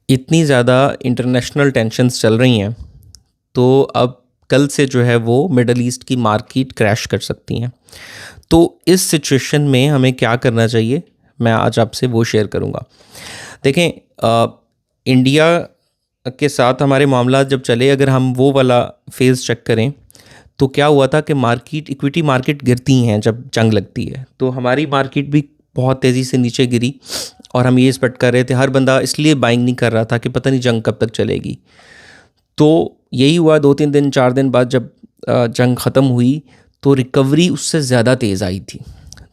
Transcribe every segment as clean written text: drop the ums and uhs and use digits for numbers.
इतनी ज़्यादा international tensions चल रही हैं, तो अब कल से जो है वो मिडल ईस्ट की मार्केट क्रैश कर सकती हैं। तो इस सिचुएशन में हमें क्या करना चाहिए, मैं आज आपसे वो शेयर करूँगा। देखें, इंडिया के साथ हमारे मामला जब चले, अगर हम वो वाला फेज़ चेक करें, तो क्या हुआ था कि मार्केट, इक्विटी मार्केट गिरती हैं जब जंग लगती है, तो हमारी मार्केट भी बहुत तेज़ी से नीचे गिरी और हम ये एक्सपेक्ट कर रहे थे, हर बंदा इसलिए बाइंग नहीं कर रहा था कि पता नहीं जंग कब तक चलेगी। तो यही हुआ, 2-3 दिन 4 दिन बाद जब जंग ख़त्म हुई तो रिकवरी उससे ज़्यादा तेज़ आई थी।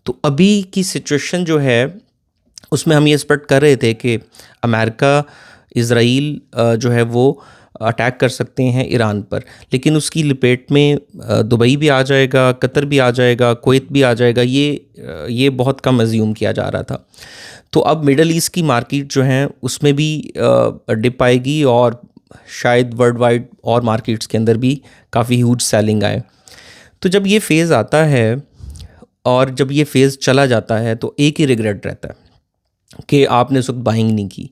तो अभी की सिचुएशन जो है उसमें हम ये एक्सपेक्ट कर रहे थे कि अमेरिका, इज़राइल जो है वो अटैक कर सकते हैं ईरान पर, लेकिन उसकी लपेट में दुबई भी आ जाएगा, कतर भी आ जाएगा, कुवैत भी आ जाएगा, ये बहुत कम अज्यूम किया जा रहा था। तो अब मिडल ईस्ट की मार्केट जो है उसमें भी डिप आएगी और शायद वर्ल्ड वाइड और मार्केट्स के अंदर भी काफ़ी ह्यूज सेलिंग आए। तो जब ये फेज़ आता है और जब ये फेज़ चला जाता है तो एक ही रिग्रेट रहता है कि आपने उस वक्त बाइंग नहीं की।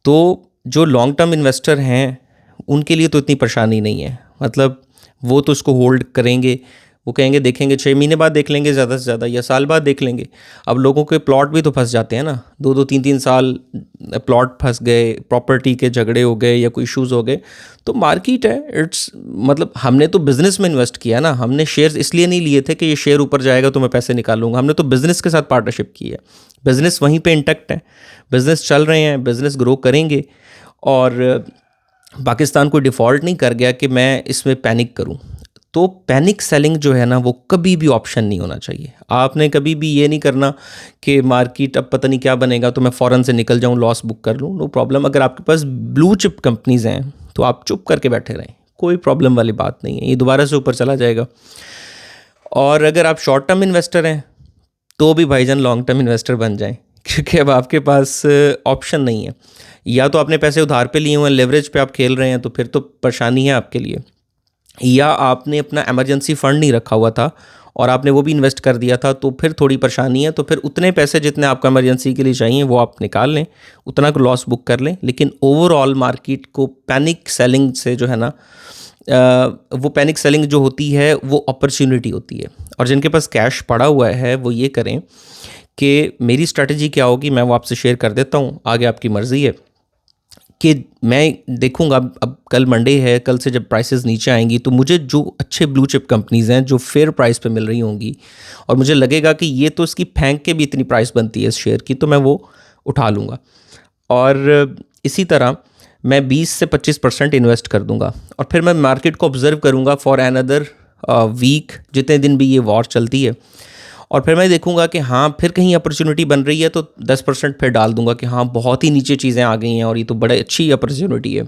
तो जो लॉन्ग टर्म इन्वेस्टर हैं उनके लिए तो इतनी परेशानी नहीं है, मतलब वो तो उसको होल्ड करेंगे, वो कहेंगे देखेंगे 6 महीने बाद देख लेंगे ज़्यादा से ज़्यादा, या साल बाद देख लेंगे। अब लोगों के प्लॉट भी तो फंस जाते हैं ना, 2-2 3-3 साल प्लॉट फंस गए, प्रॉपर्टी के झगड़े हो गए या कोई इश्यूज़ हो गए। तो मार्केट है, इट्स मतलब हमने तो बिज़नेस में इन्वेस्ट किया ना, हमने शेयर्स इसलिए नहीं लिए थे कि ये शेयर ऊपर जाएगा तो मैं पैसे निकालूंगा, हमने तो बिज़नेस के साथ पार्टनरशिप की है। बिज़नेस वहीं पे इंटैक्ट है, बिज़नेस चल रहे हैं, बिज़नेस ग्रो करेंगे। और पाकिस्तान कोई डिफ़ॉल्ट नहीं कर गया कि मैं इसमें पैनिक करूं। तो पैनिक सेलिंग जो है ना वो कभी भी ऑप्शन नहीं होना चाहिए। आपने कभी भी ये नहीं करना कि मार्केट अब पता नहीं क्या बनेगा तो मैं फ़ौरन से निकल जाऊं, लॉस बुक कर लूं। नो प्रॉब्लम, अगर आपके पास ब्लू चिप कंपनीज़ हैं तो आप चुप करके बैठे रहें, कोई प्रॉब्लम वाली बात नहीं है, ये दोबारा से ऊपर चला जाएगा। और अगर आप शॉर्ट टर्म इन्वेस्टर हैं तो भी भाईजान लॉन्ग टर्म इन्वेस्टर बन जाएं, क्योंकि अब आपके पास ऑप्शन नहीं है। या तो आपने पैसे उधार पे लिए हुए हैं, लेवरेज पे आप खेल रहे हैं, तो फिर तो परेशानी है आपके लिए। या आपने अपना इमरजेंसी फ़ंड नहीं रखा हुआ था और आपने वो भी इन्वेस्ट कर दिया था, तो फिर थोड़ी परेशानी है। तो फिर उतने पैसे जितने आपको इमरजेंसी के लिए चाहिए वो आप निकाल लें, उतना को लॉस बुक कर लें। लेकिन ओवरऑल मार्केट को पैनिक सेलिंग से जो है ना, वो पैनिक सेलिंग जो होती है वो अपॉर्चुनिटी होती है। और जिनके पास कैश पड़ा हुआ है वो ये करें कि मेरी स्ट्रैटेजी क्या होगी मैं वो आपसे शेयर कर देता हूँ, आगे आपकी मर्ज़ी है। कि मैं देखूंगा, अब कल मंडे है, कल से जब प्राइसेस नीचे आएंगी तो मुझे जो अच्छे ब्लू चिप कंपनीज़ हैं जो फेयर प्राइस पे मिल रही होंगी और मुझे लगेगा कि ये तो इसकी फेंक के भी इतनी प्राइस बनती है इस शेयर की, तो मैं वो उठा लूँगा। और इसी तरह मैं 20 से 25% इन्वेस्ट कर दूंगा और फिर मैं मार्केट को ऑब्जर्व करूंगा फॉर अनदर वीक, जितने दिन भी ये वॉर चलती है। और फिर मैं देखूंगा कि हाँ फिर कहीं अपॉर्चुनिटी बन रही है तो 10% फिर डाल दूंगा कि हाँ बहुत ही नीचे चीज़ें आ गई हैं और ये तो बड़े अच्छी अपॉर्चुनिटी है।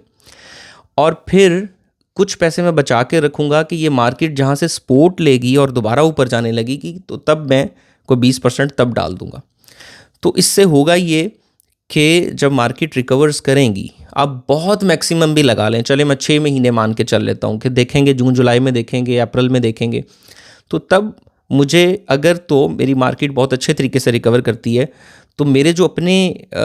और फिर कुछ पैसे मैं बचा के रखूंगा कि ये मार्केट जहाँ से सपोर्ट लेगी और दोबारा ऊपर जाने लगेगी तो तब मैं कोई 20% तब डाल दूंगा। तो इससे होगा ये कि जब मार्केट रिकवर्स करेंगी, आप बहुत मैक्सिमम भी लगा लें, चले मैं 6 महीने मान के चल लेता हूँ कि देखेंगे जून जुलाई में देखेंगे, अप्रैल में देखेंगे, तो तब मुझे अगर तो मेरी मार्केट बहुत अच्छे तरीके से रिकवर करती है तो मेरे जो अपने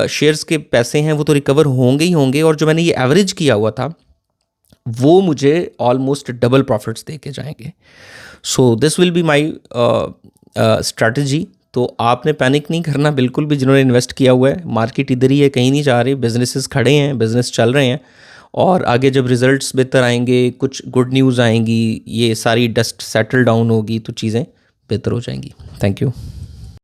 शेयर्स के पैसे हैं वो तो रिकवर होंगे ही होंगे, और जो मैंने ये एवरेज किया हुआ था वो मुझे ऑलमोस्ट डबल प्रॉफिट्स दे के जाएंगे। So this will be my strategy. तो आपने पैनिक नहीं करना बिल्कुल भी, जिन्होंने इन्वेस्ट किया हुआ है। मार्केट इधर ही है, कहीं नहीं जा रही, बिजनेसेस खड़े हैं, बिजनेस चल रहे हैं। और आगे जब रिजल्ट्स बेहतर आएंगे, कुछ गुड न्यूज़ आएंगी, ये सारी डस्ट सेटल डाउन होगी तो चीज़ें बेहतर हो जाएंगी। Thank you.